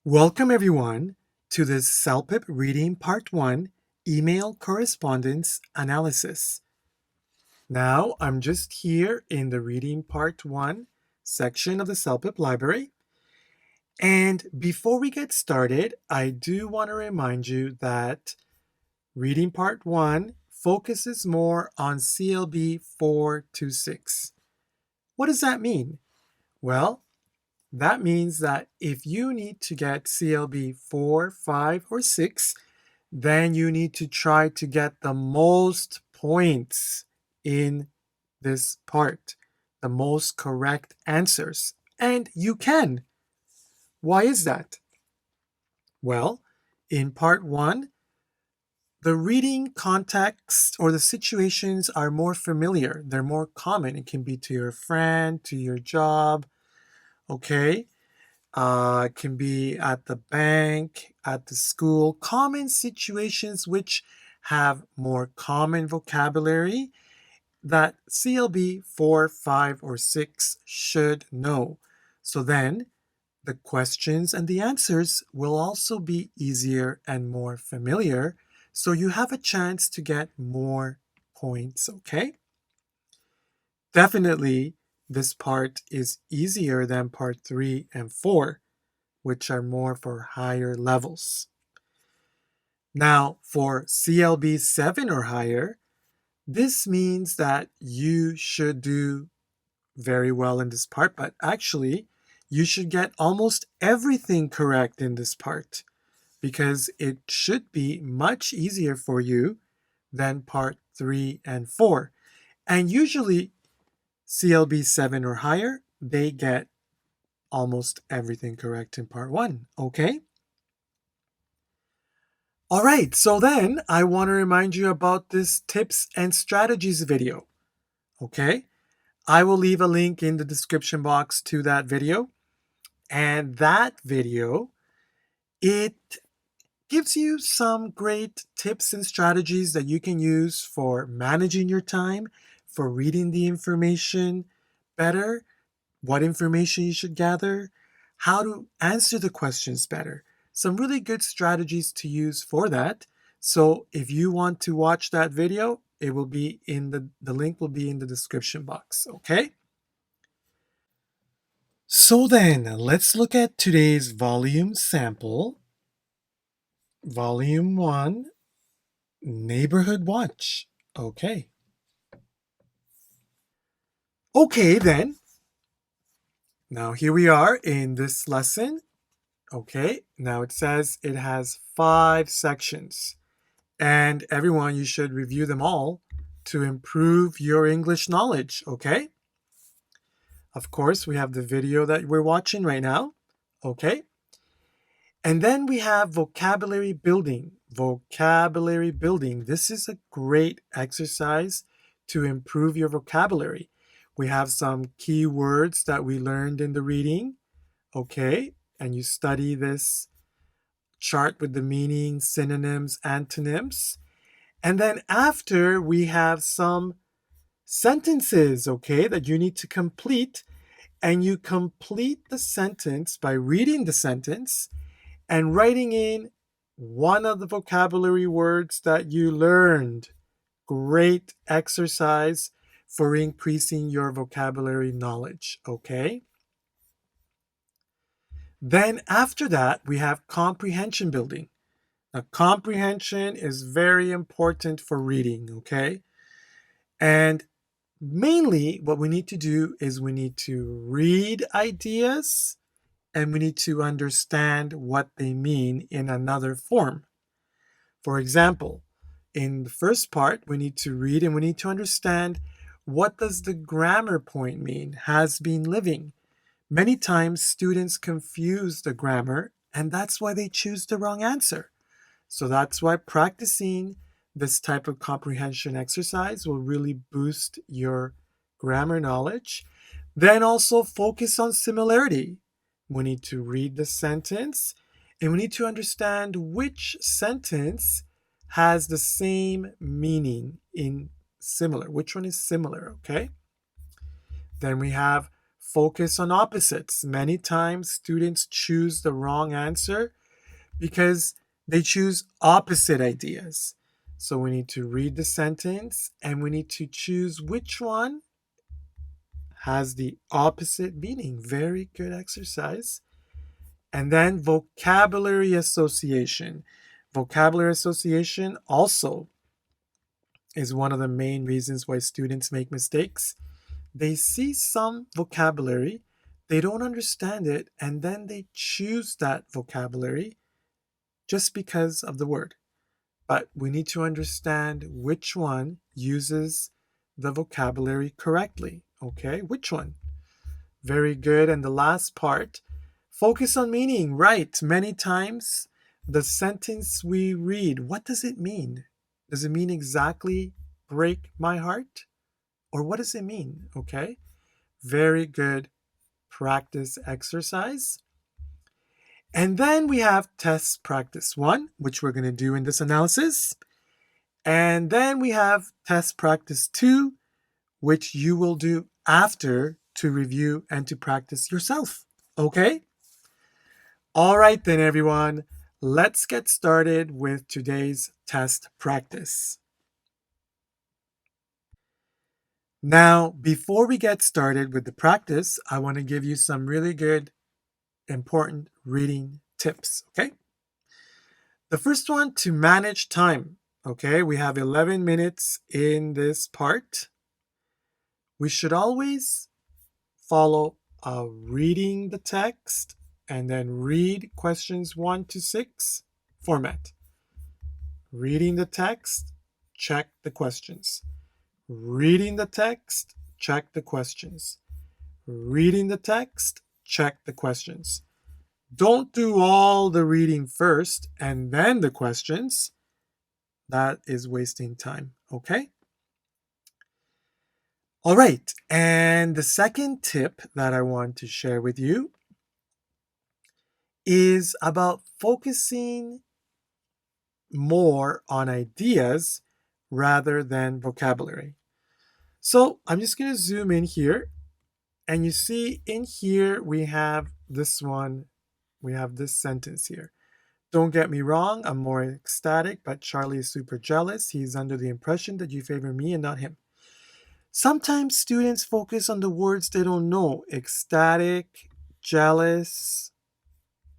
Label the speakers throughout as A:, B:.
A: Welcome everyone to this CELPIP Reading Part 1 Email Correspondence Analysis. Now I'm just here in the Reading Part 1 section of the CELPIP library. And before we get started, I do want to remind you that Reading Part 1 focuses more on CLB 4 to 6. What does that mean? Well, that means that if you need to get CLB 4, 5, or 6, then you need to try to get the most points in this part, the most correct answers. And you can. Why is that? Well, in part 1, the reading context or the situations are more familiar. They're more common. It can be to your friend, to your job, okay? It can be at the bank, at the school, common situations which have more common vocabulary that CLB 4, 5, or 6 should know. So then the questions and the answers will also be easier and more familiar. So you have a chance to get more points, okay? Definitely, this part is easier than part 3 and 4, which are more for higher levels. Now, for CLB 7 or higher, this means that you should do very well in this part, but actually, you should get almost everything correct in this part because it should be much easier for you than part 3 and 4. And usually, CLB 7 or higher, they get almost everything correct in part 1, okay? All right, so then I want to remind you about this tips and strategies video, okay? I will leave a link in the description box to that video. And that video, it gives you some great tips and strategies that you can use for managing your time, for reading the information better, what information you should gather, how to answer the questions better. Some really good strategies to use for that. So if you want to watch that video, it will be in the link will be in the description box, okay? So then, let's look at today's volume sample. Volume 1, Neighborhood Watch. Okay. Okay then. Now here we are in this lesson. Okay, now it says it has 5 sections. And everyone, you should review them all to improve your English knowledge, okay? Of course, we have the video that we're watching right now, okay? And then we have vocabulary building. Vocabulary building. This is a great exercise to improve your vocabulary. We have some key words that we learned in the reading, okay? And you study this chart with the meaning, synonyms, antonyms. And then after, we have some sentences, okay, that you need to complete. And you complete the sentence by reading the sentence and writing in one of the vocabulary words that you learned. Great exercise for increasing your vocabulary knowledge, okay? Then after that, we have comprehension building. Now, comprehension is very important for reading, okay? And mainly what we need to do is we need to read ideas and we need to understand what they mean in another form. For example, in the first part, we need to read and we need to understand what does the grammar point mean, has been living. Many times students confuse the grammar and that's why they choose the wrong answer. So that's why practicing this type of comprehension exercise will really boost your grammar knowledge. Then also focus on similarity. We need to read the sentence and we need to understand which sentence has the same meaning in similar. Which one is similar, okay? Then we have focus on opposites. Many times students choose the wrong answer because they choose opposite ideas. So we need to read the sentence and we need to choose which one has the opposite meaning. Very good exercise. And then vocabulary association. Vocabulary association also is one of the main reasons why students make mistakes. They see some vocabulary, they don't understand it, and then they choose that vocabulary just because of the word. But we need to understand which one uses the vocabulary correctly. Okay, which one? Very good. And the last part, focus on meaning. Right. Many times the sentence we read, what does it mean? Does it mean exactly break my heart? Or what does it mean? Okay. Very good practice exercise. And then we have test practice 1, which we're going to do in this analysis. And then we have test practice 2, which you will do after to review and to practice yourself. Okay? All right then, everyone. Let's get started with today's test practice. Now, before we get started with the practice, I want to give you some really good, important reading tips. Okay? The first one, to manage time. Okay, we have 11 minutes in this part. We should always follow reading the text and then read questions 1 to 6 format. Reading the text, check the questions. Reading the text, check the questions. Reading the text, check the questions. Don't do all the reading first and then the questions. That is wasting time, okay? All right, and the second tip that I want to share with you is about focusing more on ideas rather than vocabulary. So I'm just going to zoom in here, and you see in here we have this one, we have this sentence here. Don't get me wrong, I'm more ecstatic, but Charlie is super jealous. He's under the impression that you favor me and not him. Sometimes students focus on the words they don't know. Ecstatic, jealous,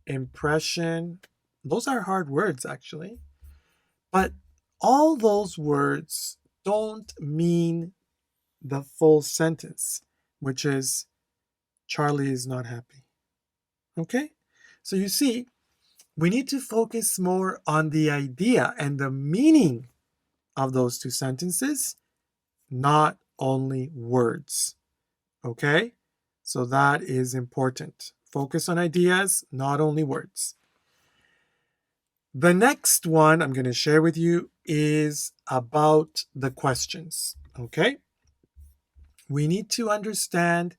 A: impression. Those are hard words, actually. But all those words don't mean the full sentence, which is Charlie is not happy. Okay? So you see, we need to focus more on the idea and the meaning of those two sentences, not only words. Okay? So that is important. Focus on ideas, not only words. The next one I'm going to share with you is about the questions. Okay? We need to understand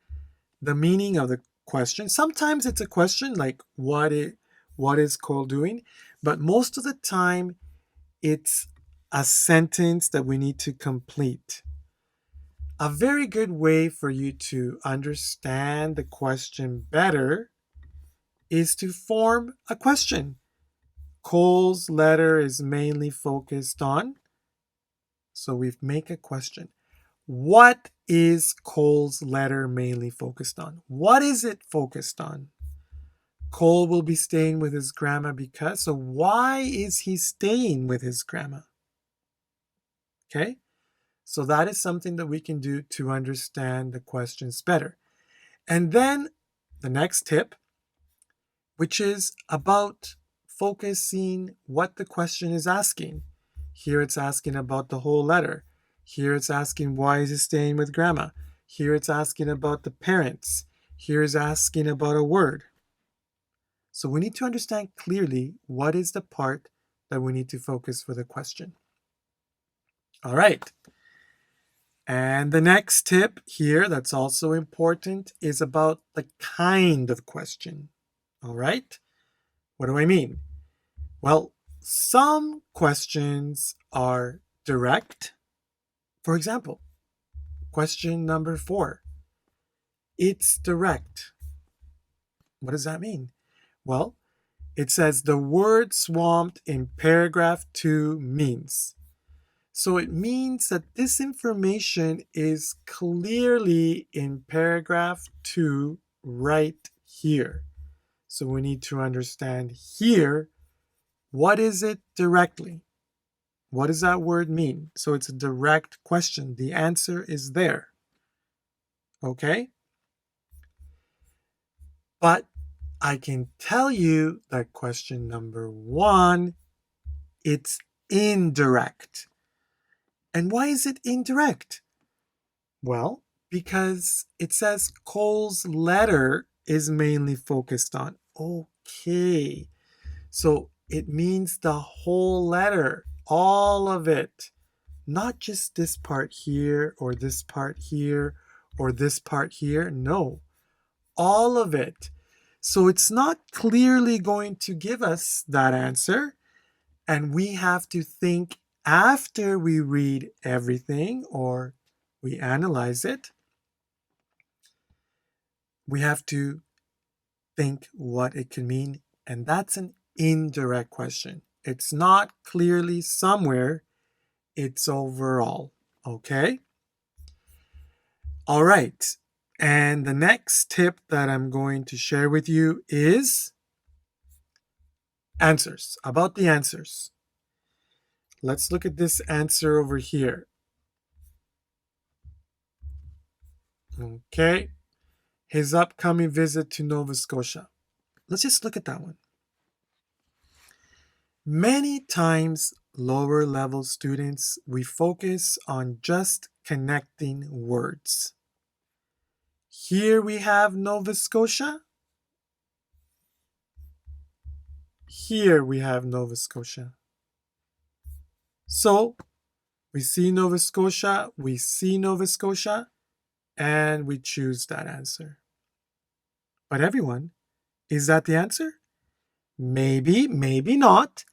A: the meaning of the question. Sometimes it's a question like what is Cole doing? But most of the time it's a sentence that we need to complete. A very good way for you to understand the question better is to form a question. Cole's letter is mainly focused on, so we make a question. What is Cole's letter mainly focused on? What is it focused on? Cole will be staying with his grandma because, so why is he staying with his grandma? Okay, so that is something that we can do to understand the questions better. And then the next tip, which is about focusing what the question is asking. Here it's asking about the whole letter. Here it's asking why is he staying with grandma. Here it's asking about the parents. Here it's asking about a word. So we need to understand clearly what is the part that we need to focus for the question. All right. And the next tip here that's also important is about the kind of question. All right. What do I mean? Well, some questions are direct. For example, question number 4. It's direct. What does that mean? Well, it says the word swamped in paragraph 2 means. So it means that this information is clearly in paragraph 2 right here. So we need to understand here, what is it directly? What does that word mean? So it's a direct question. The answer is there. Okay? But I can tell you that question number 1, it's indirect. And why is it indirect? Well, because it says Cole's letter is mainly focused on. Okay. So it means the whole letter, all of it, not just this part here or this part here or this part here. No, all of it. So it's not clearly going to give us that answer. And we have to think after we read everything or we analyze it. We have to think what it can mean. And that's an indirect question. It's not clearly somewhere, it's overall. Okay? All right. And the next tip that I'm going to share with you is answers, about the answers. Let's look at this answer over here. Okay. His upcoming visit to Nova Scotia. Let's just look at that one. Many times, lower level students, we focus on just connecting words. Here we have Nova Scotia. Here we have Nova Scotia. So we see Nova Scotia, and we choose that answer. But everyone, is that the answer? Maybe, maybe not.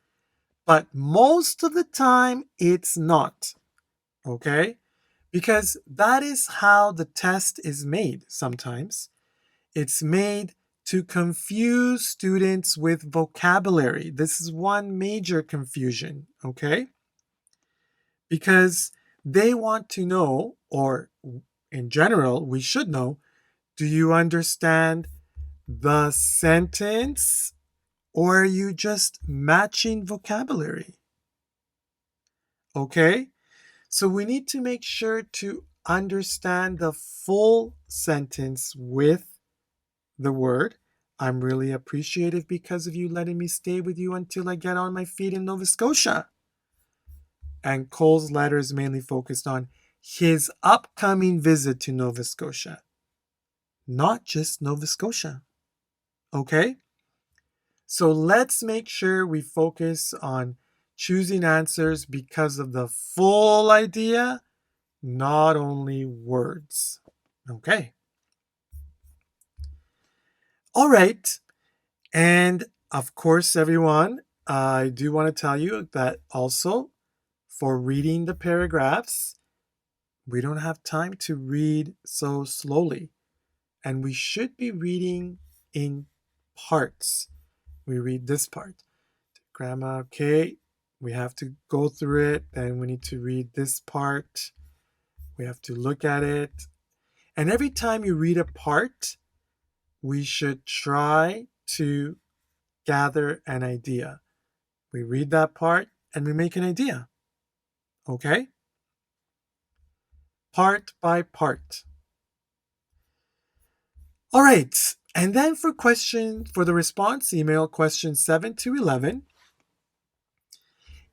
A: But most of the time, it's not. Okay? Because that is how the test is made sometimes. It's made to confuse students with vocabulary. This is one major confusion, okay? Because they want to know, or in general, we should know, do you understand the sentence or are you just matching vocabulary? Okay? So we need to make sure to understand the full sentence with the word. I'm really appreciative because of you letting me stay with you until I get on my feet in Nova Scotia. And Cole's letter is mainly focused on his upcoming visit to Nova Scotia, not just Nova Scotia. Okay? So let's make sure we focus on choosing answers because of the full idea, not only words. Okay. All right. And of course, everyone, I do want to tell you that also for reading the paragraphs, we don't have time to read so slowly. And we should be reading in parts. We read this part. Grammar, okay. We have to go through it. Then we need to read this part. We have to look at it. And every time you read a part, we should try to gather an idea. We read that part and we make an idea. Okay? Part by part. All right. And then for the response email, questions 7 to 11,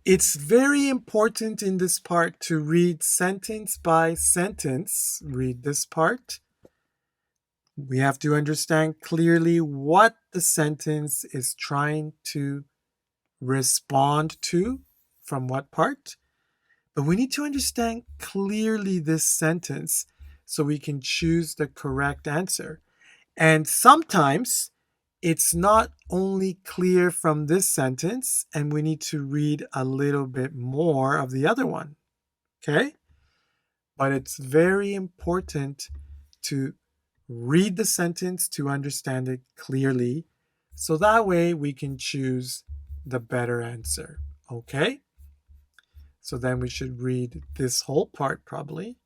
A: it's very important in this part to read sentence by sentence. Read this part. We have to understand clearly what the sentence is trying to respond to from what part. But we need to understand clearly this sentence so we can choose the correct answer. And sometimes it's not only clear from this sentence, and we need to read a little bit more of the other one. Okay? But it's very important to read the sentence to understand it clearly, so that way we can choose the better answer. Okay? So then we should read this whole part probably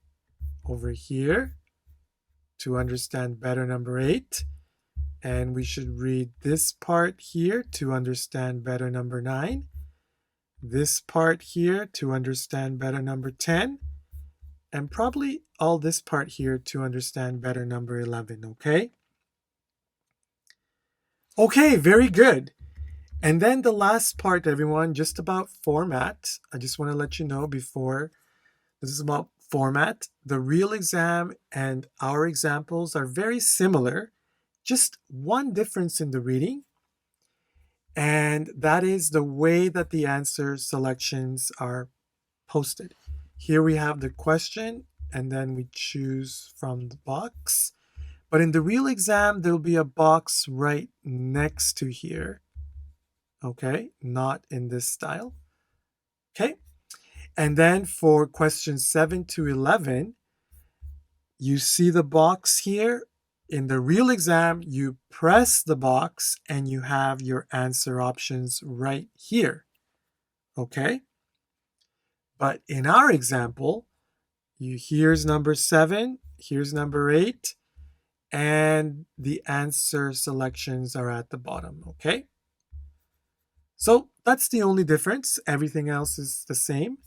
A: over here to understand better number 8. And we should read this part here to understand better number 9. This part here to understand better number 10. And probably all this part here to understand better number 11, okay? Okay, very good. And then the last part, everyone, just about format. I just want to let you know before this is about format. The real exam and our examples are very similar, just one difference in the reading, and that is the way that the answer selections are posted. Here we have the question, and then we choose from the box. But in the real exam, there'll be a box right next to here. Okay, not in this style. Okay, and then for questions 7 to 11, you see the box here. In the real exam, you press the box and you have your answer options right here. Okay? But in our example, here's number 7, here's number 8, and the answer selections are at the bottom. Okay? So that's the only difference. Everything else is the same.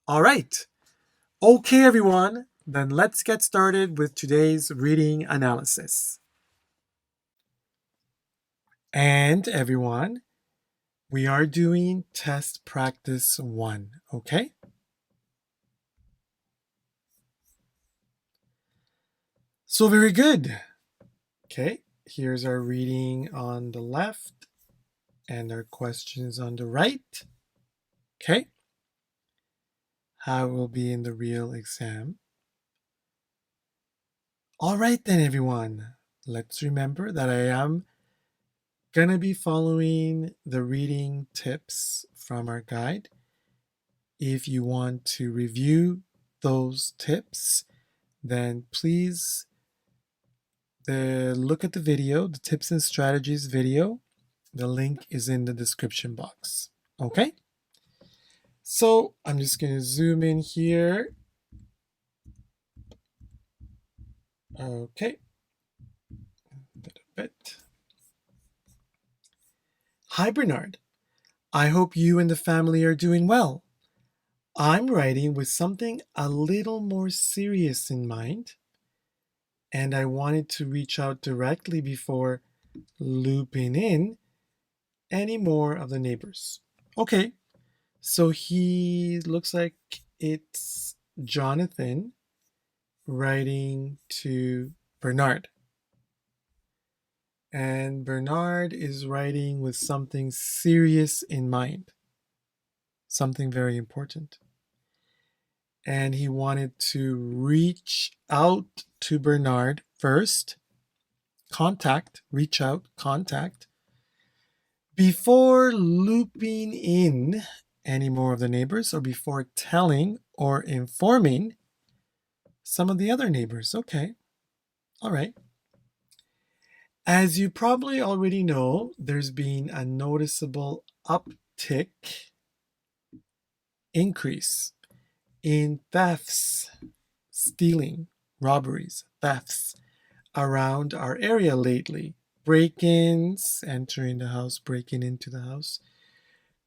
A: All right. Okay, everyone. Then let's get started with today's reading analysis. And everyone, we are doing test practice 1, okay? So very good. Okay, here's our reading on the left and our questions on the right. Okay, how it will be in the real exam. All right then, everyone. Let's remember that I am going to be following the reading tips from our guide. If you want to review those tips, then please look at the video, the tips and strategies video. The link is in the description box. Okay? So I'm just going to zoom in here. Okay. A little bit. Hi, Bernard. I hope you and the family are doing well. I'm writing with something a little more serious in mind, and I wanted to reach out directly before looping in any more of the neighbors. Okay, so he looks like it's Jonathan writing to Bernard. And Bernard is writing with something serious in mind, something very important. And he wanted to reach out to Bernard first, reach out, contact, before looping in any more of the neighbors or before telling or informing some of the other neighbors. Okay, all right. As you probably already know, there's been a noticeable uptick, increase in thefts, stealing, robberies, thefts around our area lately. Break-ins, entering the house, breaking into the house,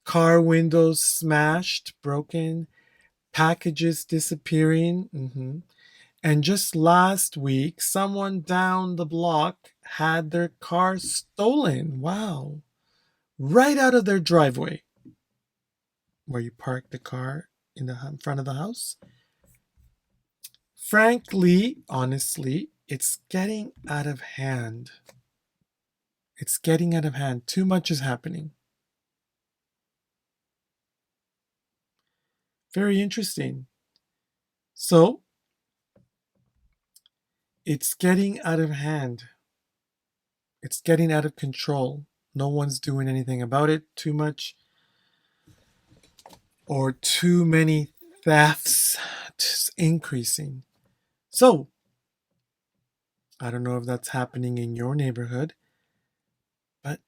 A: car windows smashed, broken, packages disappearing. And just last week, someone down the block had their car stolen. Wow. Right out of their driveway, where you park the car in front of the house. Frankly, honestly, it's getting out of hand. It's getting out of hand. Too much is happening. Very interesting. So, it's getting out of hand. It's getting out of control. No one's doing anything about it. Too much or too many thefts, just increasing. So, I don't know if that's happening in your neighborhood, but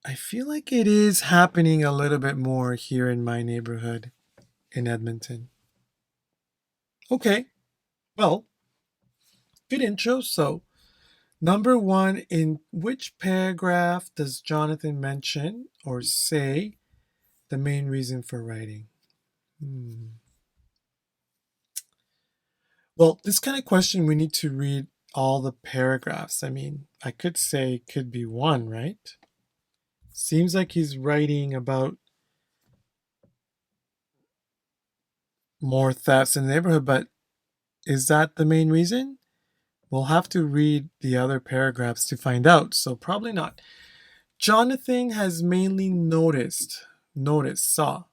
A: I feel like it is happening a little bit more here in my neighborhood in Edmonton. Okay, well, good intro. So, number one, in which paragraph does Jonathan mention or say the main reason for writing? Well, this kind of question, we need to read all the paragraphs. I mean, I could say it could be one, right? Seems like he's writing about more thefts in the neighborhood, but is that the main reason? We'll have to read the other paragraphs to find out, so probably not. Jonathan has mainly saw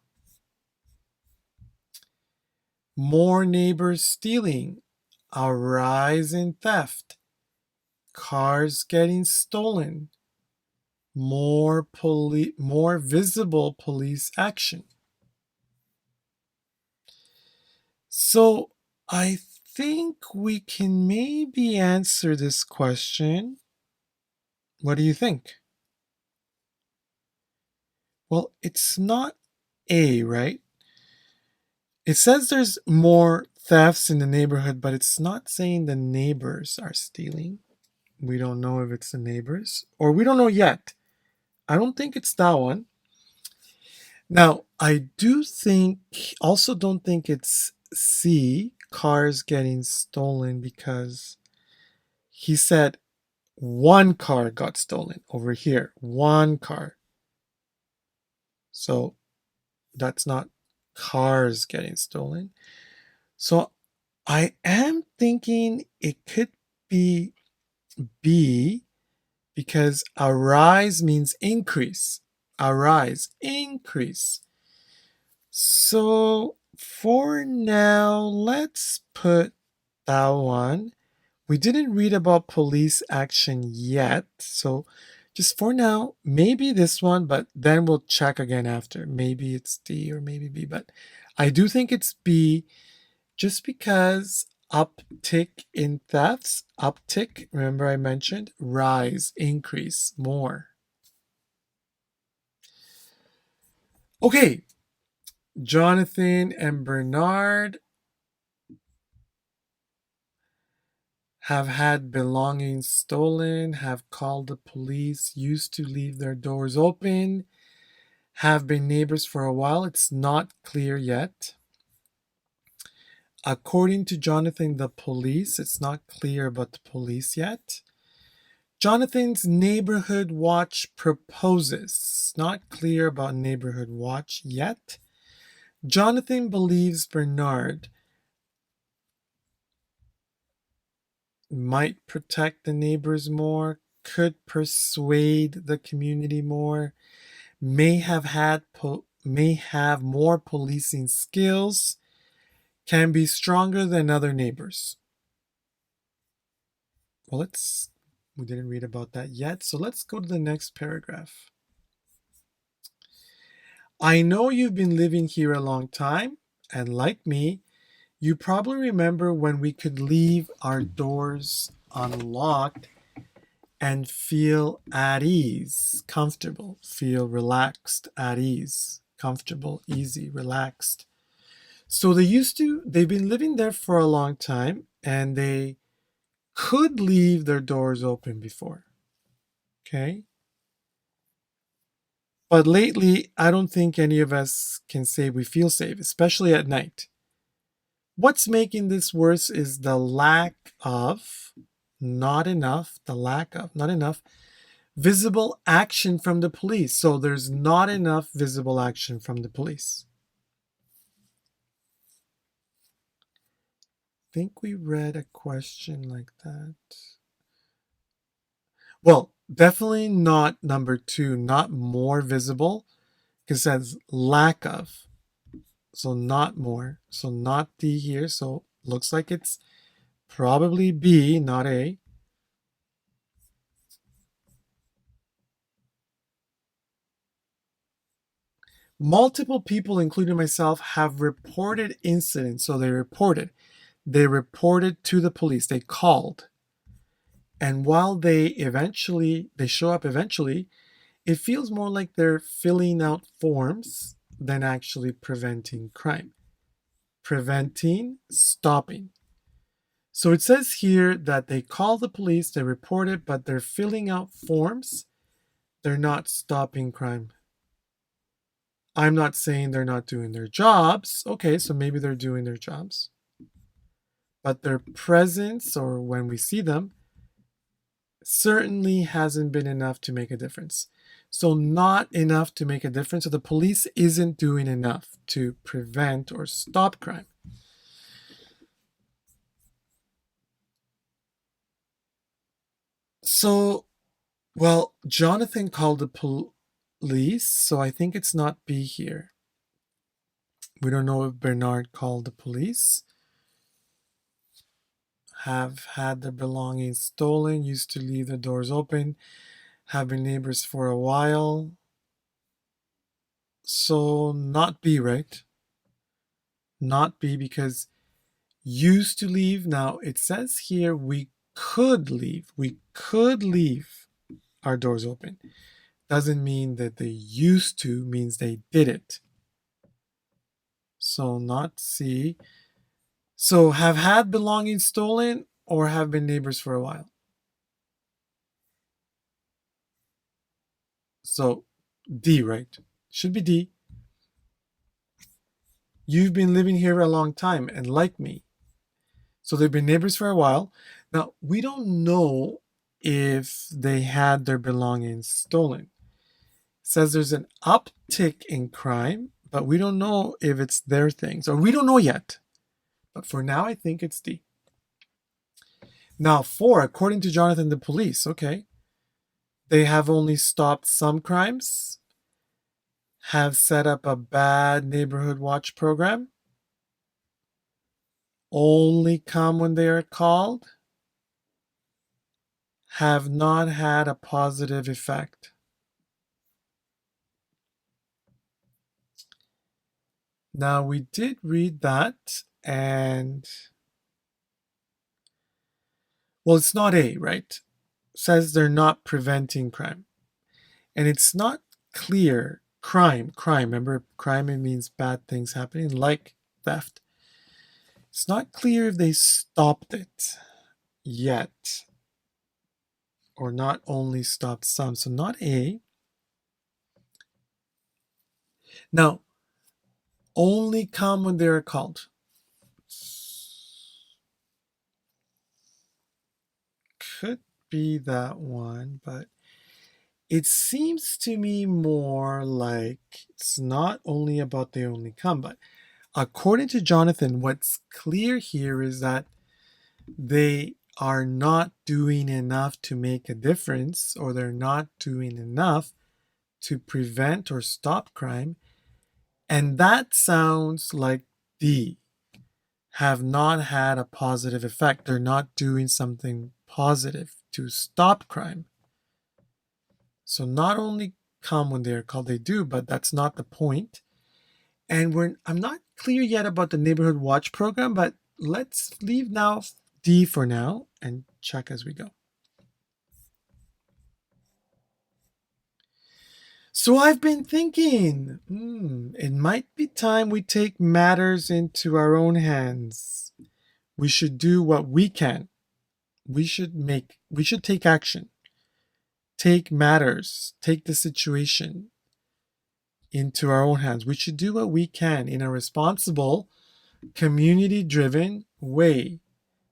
A: more neighbors stealing, a rise in theft, cars getting stolen, more visible police action. So I think we can maybe answer this question. What do you think? Well, it's not A, right? It says there's more thefts in the neighborhood, but it's not saying the neighbors are stealing. We don't know if it's the neighbors, or we don't know yet. I don't think it's that one. Now, I also don't think it's C, cars getting stolen, because he said one car got stolen over here. One car. So that's not cars getting stolen. So I am thinking it could be B, because arise means increase. Arise, increase. So for now, let's put that one. We didn't read about police action yet. So just for now, maybe this one, but then we'll check again after. Maybe it's D or maybe B, but I do think it's B, just because uptick in thefts, uptick, remember I mentioned, rise, increase, more. Okay, Jonathan and Bernard have had belongings stolen, have called the police, used to leave their doors open, have been neighbors for a while. It's not clear yet. According to Jonathan, the police, it's not clear about the police yet. Jonathan's neighborhood watch proposes. Not clear about neighborhood watch yet. Jonathan believes Bernard might protect the neighbors more, could persuade the community more, may have more policing skills, can be stronger than other neighbors. Well, we didn't read about that yet, so let's go to the next paragraph. I know you've been living here a long time, and like me, you probably remember when we could leave our doors unlocked and feel at ease, comfortable, feel relaxed, at ease, comfortable, easy, relaxed. So they've been living there for a long time, and they could leave their doors open before. Okay? But lately, I don't think any of us can say we feel safe, especially at night. What's making this worse is the lack of, not enough, visible action from the police. So there's not enough visible action from the police. I think we read a question like that. Well, definitely not number 2, not more visible, because it says lack of. So not more. So not D here. So looks like it's probably B, not A. Multiple people, including myself, have reported incidents. So they reported to the police. They called And while they show up eventually, it feels more like they're filling out forms than actually preventing crime. Preventing, stopping. So it says here that they call the police, they report it, but they're filling out forms. They're not stopping crime. I'm not saying they're not doing their jobs. Okay, so maybe they're doing their jobs. But their presence, or when we see them, certainly hasn't been enough to make a difference. So, not enough to make a difference. So, the police isn't doing enough to prevent or stop crime. So, well, Jonathan called the police, so I think it's not B here. We don't know if Bernard called the police. Have had their belongings stolen, used to leave the doors open, have been neighbors for a while. So, not B, right? Not B because used to leave. Now, it says here we could leave. We could leave our doors open. Doesn't mean that they used to, means they did it. So, not C. So, have had belongings stolen or have been neighbors for a while. So, D, right? Should be D. You've been living here a long time and like me. So, they've been neighbors for a while. Now, we don't know if they had their belongings stolen. It says there's an uptick in crime, but we don't know if it's their things, or we don't know yet. But for now, I think it's D. Now, 4, according to Jonathan, the police, okay, they have only stopped some crimes, have set up a bad neighborhood watch program, only come when they are called, have not had a positive effect. Now, we did read that, and well, it's not A, right? It says they're not preventing crime. And it's not clear. Crime. Remember, crime, it means bad things happening, like theft. It's not clear if they stopped it yet, or not only stopped some. So, not A. Now, only come when they are called. Could be that one, but it seems to me more like it's not only about they only come, but according to Jonathan, what's clear here is that they are not doing enough to make a difference, or they're not doing enough to prevent or stop crime. And that sounds like D, have not had a positive effect. They're not doing something positive to stop crime. So not only come when they're called, they do, but that's not the point. And I'm not clear yet about the neighborhood watch program, but let's leave now D for now and check as we go. So I've been thinking, it might be time we take matters into our own hands. We should do what we can. We should take action. Take matters, take the situation into our own hands. We should do what we can in a responsible, community-driven way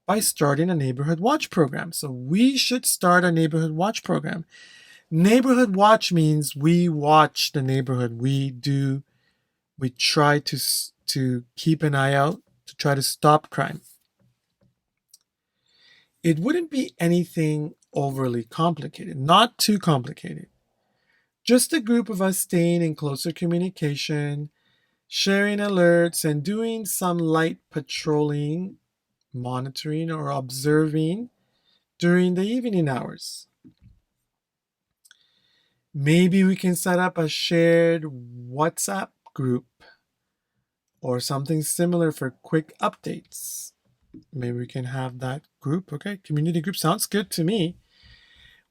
A: by starting a neighborhood watch program. So we should start a neighborhood watch program. Neighborhood watch means we watch the neighborhood. We try to keep an eye out to try to stop crime. It wouldn't be anything overly complicated, not too complicated. Just a group of us staying in closer communication, sharing alerts, and doing some light patrolling, monitoring, or observing during the evening hours. Maybe we can set up a shared WhatsApp group or something similar for quick updates. Maybe we can have that group. Okay, community group sounds good to me.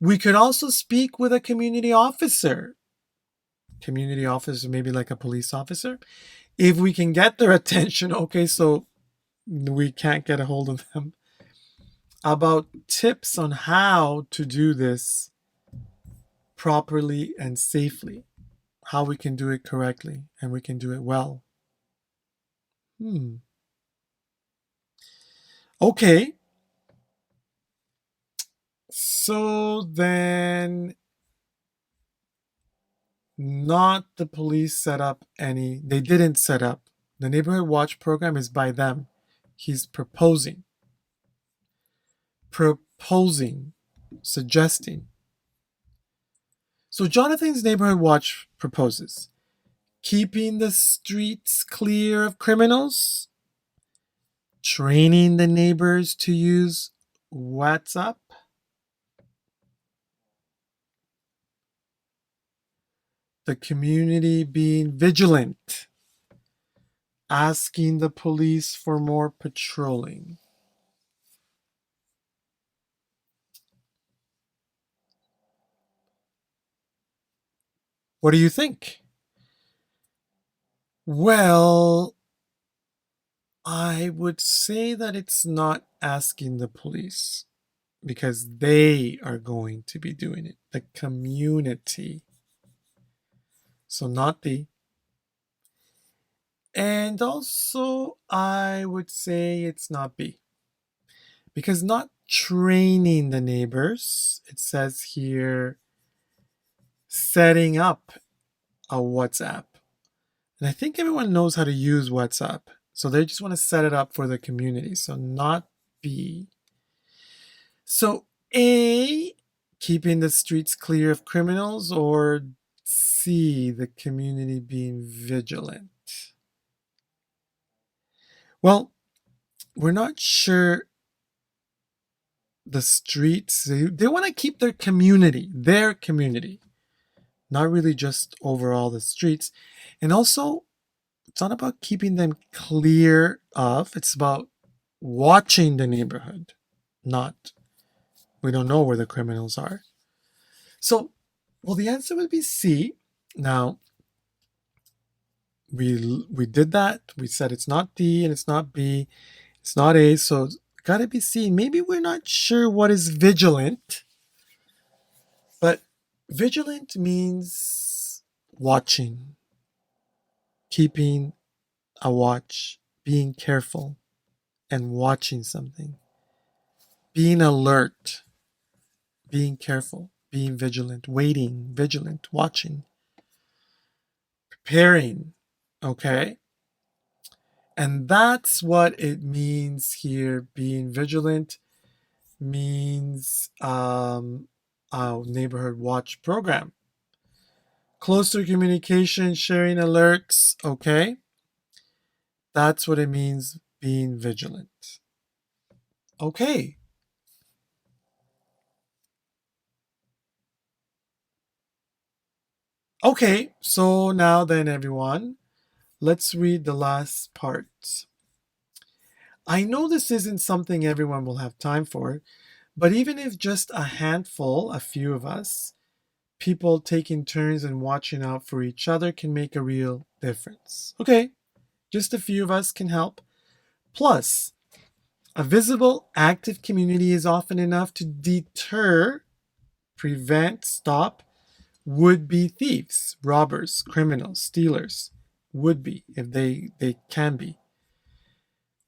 A: We could also speak with a community officer. Community officer, maybe like a police officer. If we can get their attention, okay, so we can't get a hold of them, about tips on how to do this properly and safely, how we can do it correctly and we can do it well. Okay. So then, not the police set up any, they didn't set up. The Neighborhood Watch program is by them. He's proposing, suggesting. So Jonathan's Neighborhood Watch proposes keeping the streets clear of criminals, training the neighbors to use WhatsApp, the community being vigilant, asking the police for more patrolling. What do you think? Well, I would say that it's not asking the police because they are going to be doing it, the community. So, not the. And also, I would say it's not B because not training the neighbors, it says here setting up a WhatsApp. And I think everyone knows how to use WhatsApp. So they just want to set it up for the community. So not B. So A, keeping the streets clear of criminals, or C, the community being vigilant? Well, we're not sure the streets. They want to keep their community, not really just overall the streets. And also, it's not about keeping them clear of, it's about watching the neighborhood, not, we don't know where the criminals are. So, well, the answer would be C. Now, we did that. We said it's not D and it's not B, it's not A, so it's got to be C. Maybe we're not sure what is vigilant, but vigilant means watching, keeping a watch, being careful and watching something, being alert, being careful, being vigilant, waiting, vigilant, watching, preparing. Okay? And that's what it means here. Being vigilant means our neighborhood watch program. Closer communication, sharing alerts. Okay? That's what it means being vigilant. Okay. Okay, so now then, everyone, let's read the last part. I know this isn't something everyone will have time for, but even if just a handful, a few of us, people taking turns and watching out for each other can make a real difference. Okay, just a few of us can help. Plus, a visible, active community is often enough to deter, prevent, stop would-be thieves, robbers, criminals, stealers. Would be, if they can be.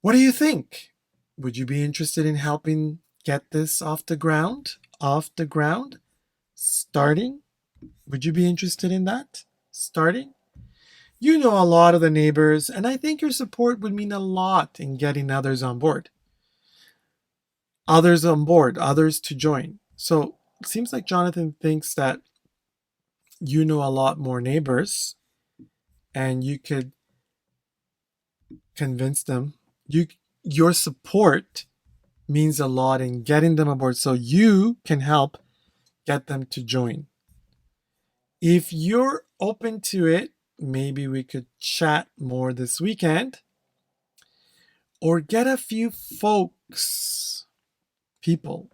A: What do you think? Would you be interested in helping get this off the ground? Off the ground? Starting? Would you be interested in that? Starting? You know a lot of the neighbors, and I think your support would mean a lot in getting others on board. Others to join. So it seems like Jonathan thinks that you know a lot more neighbors and you could convince them. Your support means a lot in getting them aboard so you can help get them to join. If you're open to it, maybe we could chat more this weekend, Or get a few folks, people,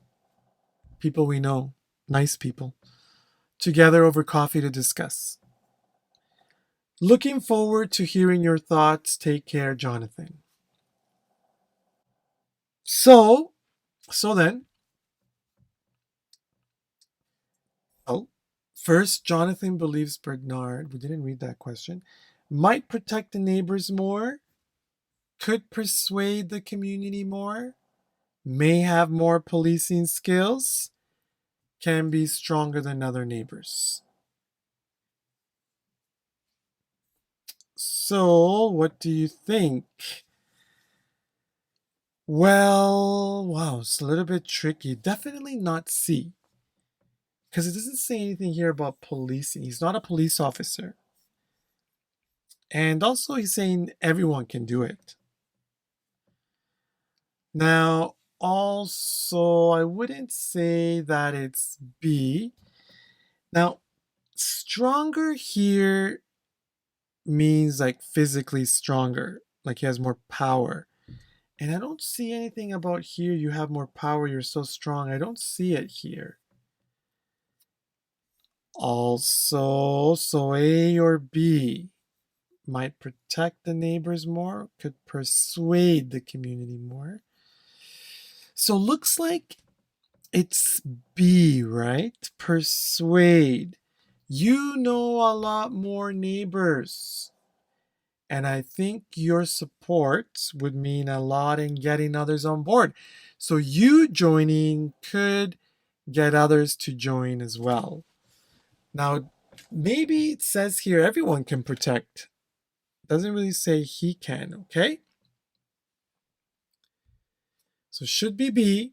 A: people we know, nice people, together over coffee to discuss. Looking forward to hearing your thoughts. Take care, Jonathan. So, so then, oh, first, Jonathan believes Bernard, we didn't read that question, might protect the neighbors more, could persuade the community more, may have more policing skills, can be stronger than other neighbors. So, what do you think? Well, wow, it's a little bit tricky. Definitely not C, because it doesn't say anything here about policing. He's not a police officer. And also, he's saying everyone can do it. Now, also, I wouldn't say that it's B. Now, stronger here means like physically stronger, like he has more power. And I don't see anything about here, you have more power, you're so strong. I don't see it here. Also, so A or B might protect the neighbors more, could persuade the community more. So looks like it's B, right? Persuade. You know a lot more neighbors. And I think your support would mean a lot in getting others on board. So you joining could get others to join as well. Now, maybe it says here everyone can protect. Doesn't really say he can, okay? So should be B.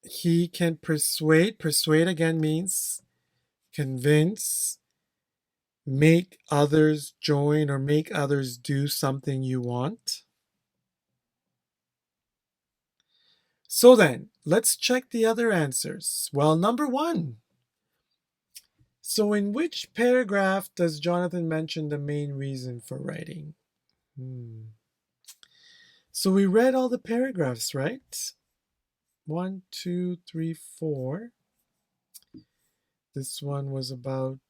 A: He can persuade. Persuade again means convince, make others join, or make others do something you want. So then, let's check the other answers. Well, number one. So, in which paragraph does Jonathan mention the main reason for writing? So, we read all the paragraphs, right? 1, 2, 3, 4. This one was about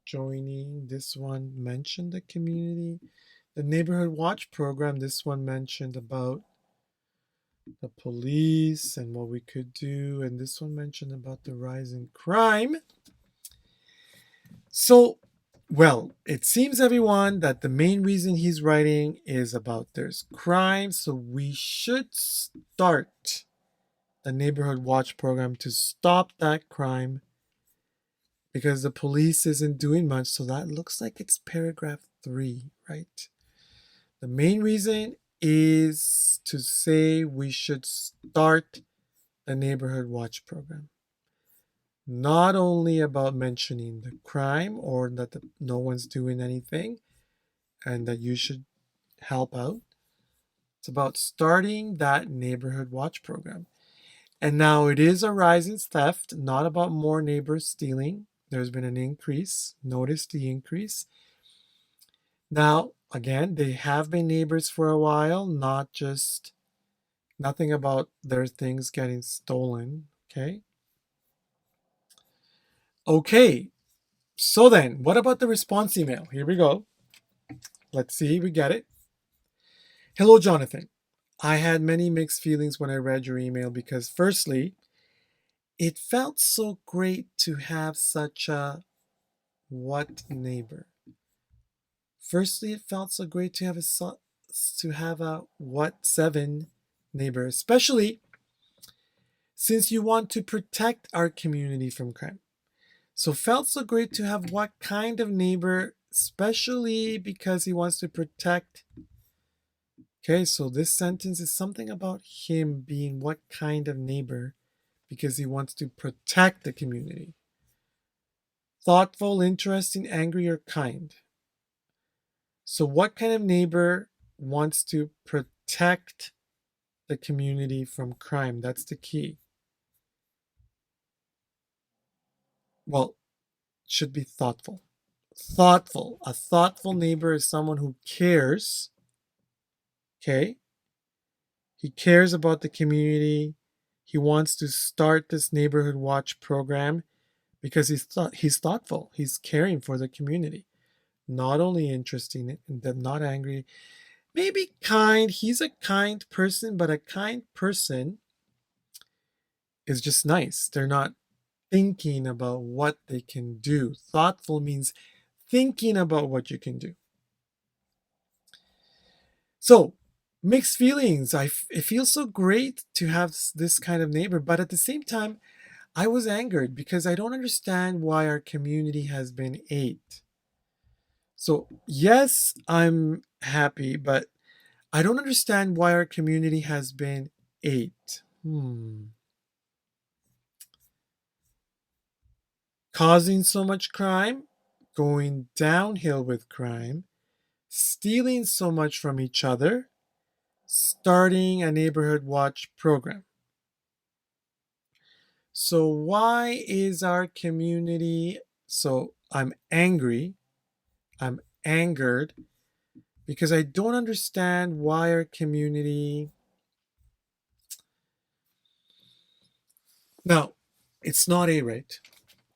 A: joining. This one mentioned the community. The Neighborhood Watch program, this one mentioned about the police and what we could do. And this one mentioned about the rise in crime. So, well, it seems, everyone, that the main reason he's writing is about there's crime. So we should start the Neighborhood Watch program to stop that crime because the police isn't doing much. So that looks like it's paragraph 3, right? The main reason is to say we should start the Neighborhood Watch program. Not only about mentioning the crime or that no one's doing anything and that you should help out. It's about starting that Neighborhood Watch program. And now it is a rise in theft, not about more neighbors stealing. There's been an increase. Notice the increase. Now, again, they have been neighbors for a while, not just nothing about their things getting stolen. Okay. Okay. So then, what about the response email? Here we go. Let's see, we get it. Hello, Jonathan. I had many mixed feelings when I read your email because, firstly, it felt so great to have such a what neighbor. Firstly, it felt so great to have a what 7 neighbor, especially since you want to protect our community from crime. So felt so great to have what kind of neighbor, especially because he wants to protect. Okay, so this sentence is something about him being what kind of neighbor because he wants to protect the community. Thoughtful, interesting, angry, or kind. So, what kind of neighbor wants to protect the community from crime? That's the key. Well, should be thoughtful. Thoughtful. A thoughtful neighbor is someone who cares Okay? He cares about the community. He wants to start this neighborhood watch program because he's thoughtful. He's caring for the community. Not only interesting and not angry, maybe kind. He's a kind person, but a kind person is just nice. They're not thinking about what they can do. Thoughtful means thinking about what you can do. So, mixed feelings. It feels so great to have this kind of neighbor, but at the same time, I was angered because I don't understand why our community has been ate. So, yes, I'm happy, but I don't understand why our community has been ate. Causing so much crime, going downhill with crime, stealing so much from each other, starting a neighborhood watch program. So, why is our community so? I'm angry, I'm angered because I don't understand why our community. Now, it's not a right.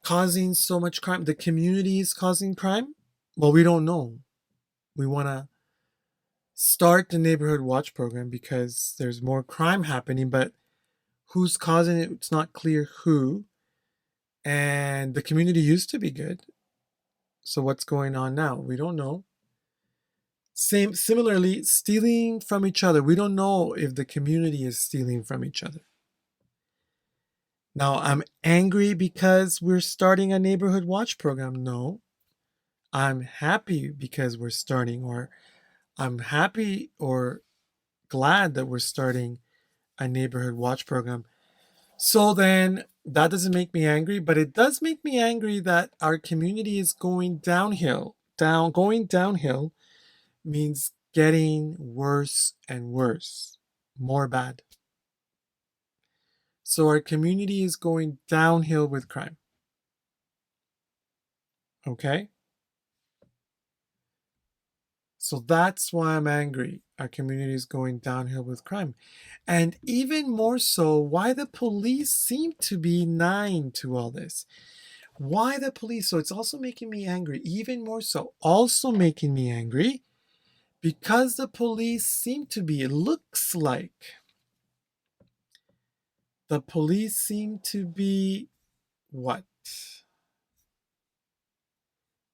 A: Causing so much crime. The community is causing crime? Well, we don't know. We want to start the neighborhood watch program because there's more crime happening, but who's causing it? It's not clear who. And the community used to be good. So what's going on now? We don't know. Similarly, stealing from each other. We don't know if the community is stealing from each other. Now, I'm angry because we're starting a neighborhood watch program. No, I'm happy because we're starting, or I'm happy or glad that we're starting a neighborhood watch program. So then that doesn't make me angry, but it does make me angry that our community is going downhill. Going downhill means getting worse and worse, more bad. So our community is going downhill with crime. Okay? So that's why I'm angry. Our community is going downhill with crime. And even more so, why the police seem to be nine to all this. Why the police? So it's also making me angry, even more so, also making me angry because the police seem to be, it looks like the police seem to be what?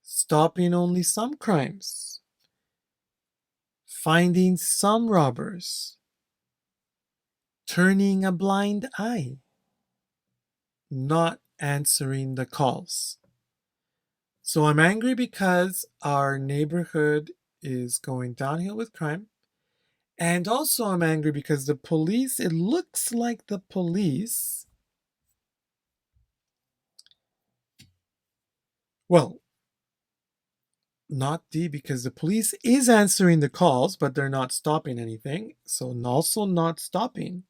A: Stopping only some crimes, finding some robbers, turning a blind eye, not answering the calls. So I'm angry because our neighborhood is going downhill with crime. And also, I'm angry because the police, it looks like the police, well, not the, because the police is answering the calls, but they're not stopping anything. So, also not stopping.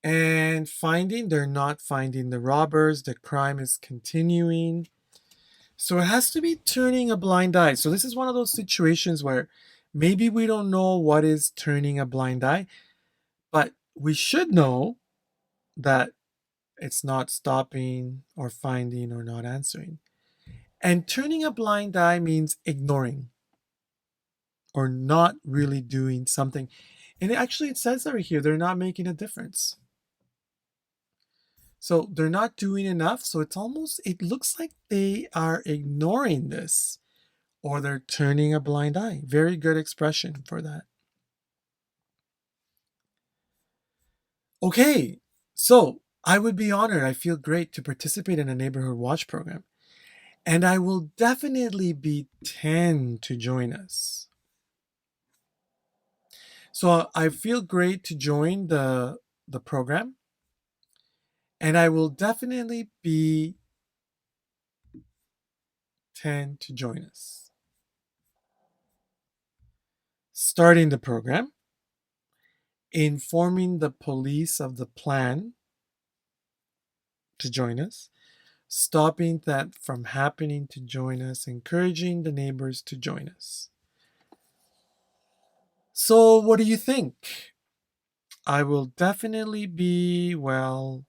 A: And they're not finding the robbers. The crime is continuing. So, it has to be turning a blind eye. So, this is one of those situations where maybe we don't know what is turning a blind eye, but we should know that it's not stopping or finding or not answering. And turning a blind eye means ignoring or not really doing something. And it says over here, they're not making a difference. So they're not doing enough. So it looks like they are ignoring this or they're turning a blind eye. Very good expression for that. Okay, so I would be honored. I feel great to participate in a neighborhood watch program. And I will definitely be 10 to join us. So I feel great to join the program, and I will definitely be 10 to join us. Starting the program, informing the police of the plan to join us, stopping that from happening to join us, encouraging the neighbors to join us. So, what do you think? I will definitely be, well,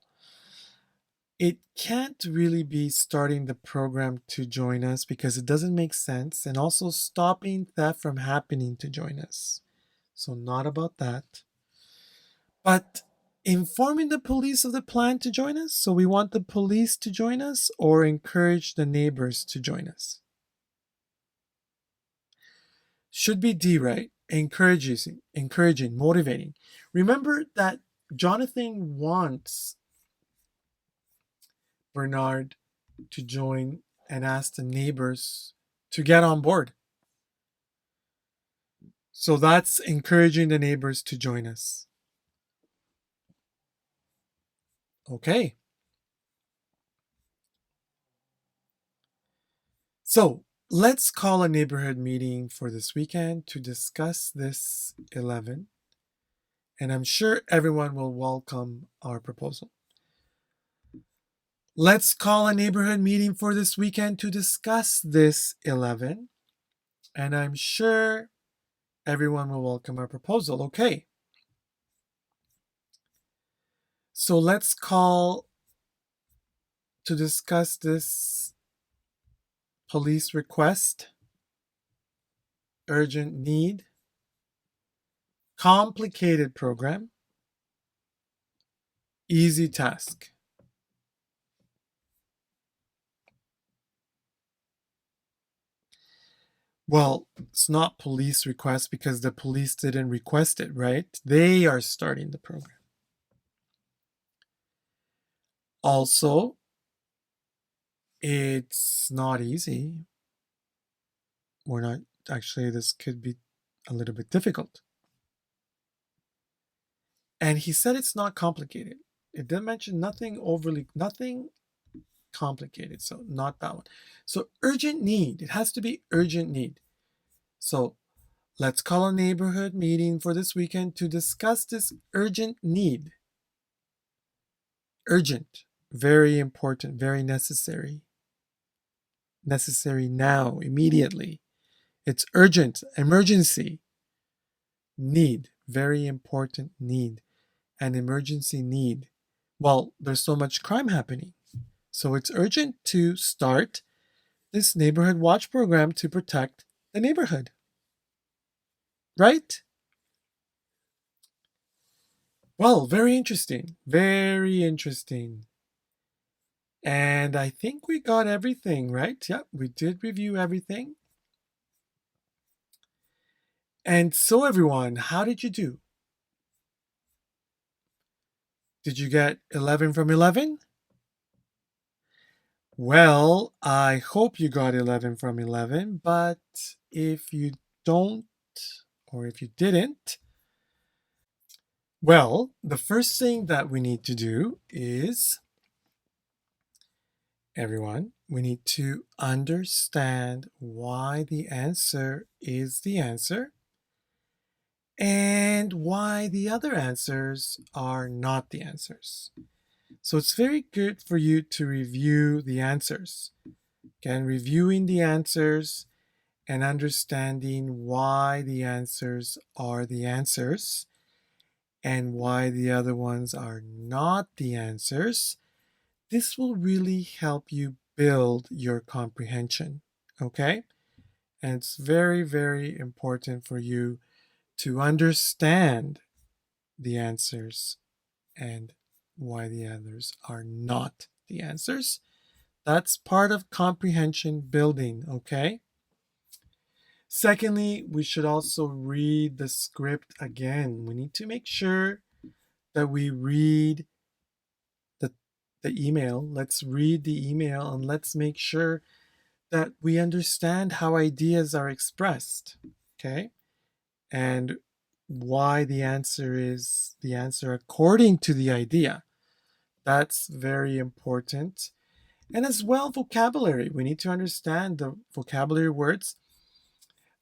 A: it can't really be starting the program to join us because it doesn't make sense, and also stopping theft from happening to join us. So, not about that. But informing the police of the plan to join us. So, we want the police to join us or encourage the neighbors to join us. Should be D, right? Encouraging, motivating. Remember that Jonathan wants Bernard to join and ask the neighbors to get on board. So that's encouraging the neighbors to join us. Okay. So let's call a neighborhood meeting for this weekend to discuss this 11. And I'm sure everyone will welcome our proposal. Let's call a neighborhood meeting for this weekend to discuss this 11. And I'm sure everyone will welcome our proposal. Okay. So let's call to discuss this police request, urgent need, complicated program, easy task. Well, it's not police request because the police didn't request it, right? They are starting the program. Also, it's not easy. We're not, actually, this could be a little bit difficult. And he said it's not complicated. It didn't mention nothing complicated. So not that one. So urgent need. It has to be urgent need. So let's call a neighborhood meeting for this weekend to discuss this urgent need. Urgent. Very important. Very necessary. Necessary now, immediately. It's urgent. Emergency. Need. Very important need. An emergency need. Well, there's so much crime happening. So it's urgent to start this neighborhood watch program to protect the neighborhood. Right? Well, very interesting. Very interesting. And I think we got everything, right? Yep, we did review everything. And so, everyone, how did you do? Did you get 11 from 11? Well, I hope you got 11 from 11, but if you don't, or if you didn't, well, the first thing that we need to do is, everyone, we need to understand why the answer is the answer and why the other answers are not the answers. So it's very good for you to review the answers. Again, reviewing the answers and understanding why the answers are the answers and why the other ones are not the answers. This will really help you build your comprehension, okay? And it's very, very important for you to understand the answers and why the others are not the answers. That's part of comprehension building, okay? Secondly, we should also read the script again. We need to make sure that we read the, the email. Let's read the email and let's make sure that we understand how ideas are expressed, okay? And why the answer is the answer according to the idea. That's very important. And as well, vocabulary. We need to understand the vocabulary words.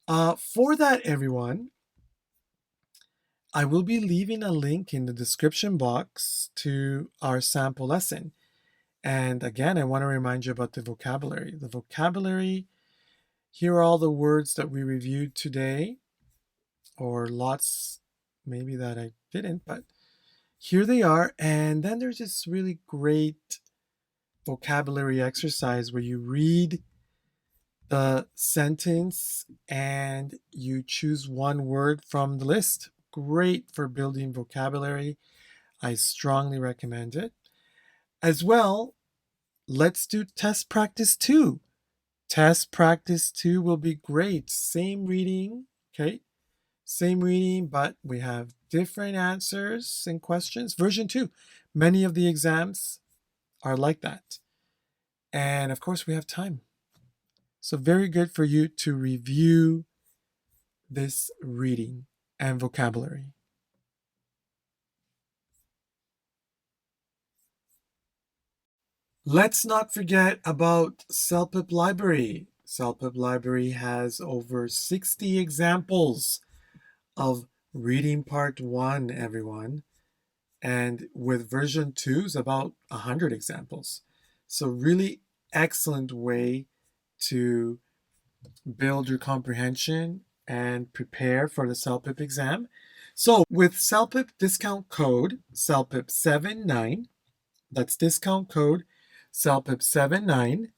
A: For that, everyone, I will be leaving a link in the description box to our sample lesson. And again, I want to remind you about the vocabulary. The vocabulary, here are all the words that we reviewed today. or lots maybe that I didn't, but here they are. And then there's this really great vocabulary exercise where you read the sentence and you choose one word from the list. Great for building vocabulary. I strongly recommend it. As well, let's do test practice 2. Test practice 2 will be great. Same reading, okay? Same reading, but we have different answers and questions. Version 2. Many of the exams are like that. And of course, we have time. So very good for you to review this reading and vocabulary. Let's not forget about CELPIP Library. CELPIP Library has over 60 examples of reading part 1, everyone. And with version 2 is about 100 examples. So really excellent way to build your comprehension and prepare for the CELPIP exam. So with CELPIP discount code, CELPIP79, that's discount code CELPIP79,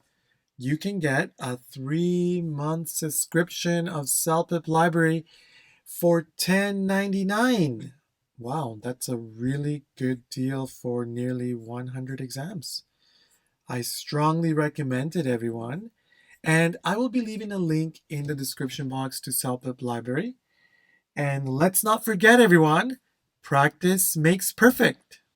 A: you can get a 3-month subscription of CELPIP Library for $10.99. Wow, that's a really good deal for nearly 100 exams. I strongly recommend it, everyone. And I will be leaving a link in the description box to CELPIP Library. And let's not forget, everyone, practice makes perfect.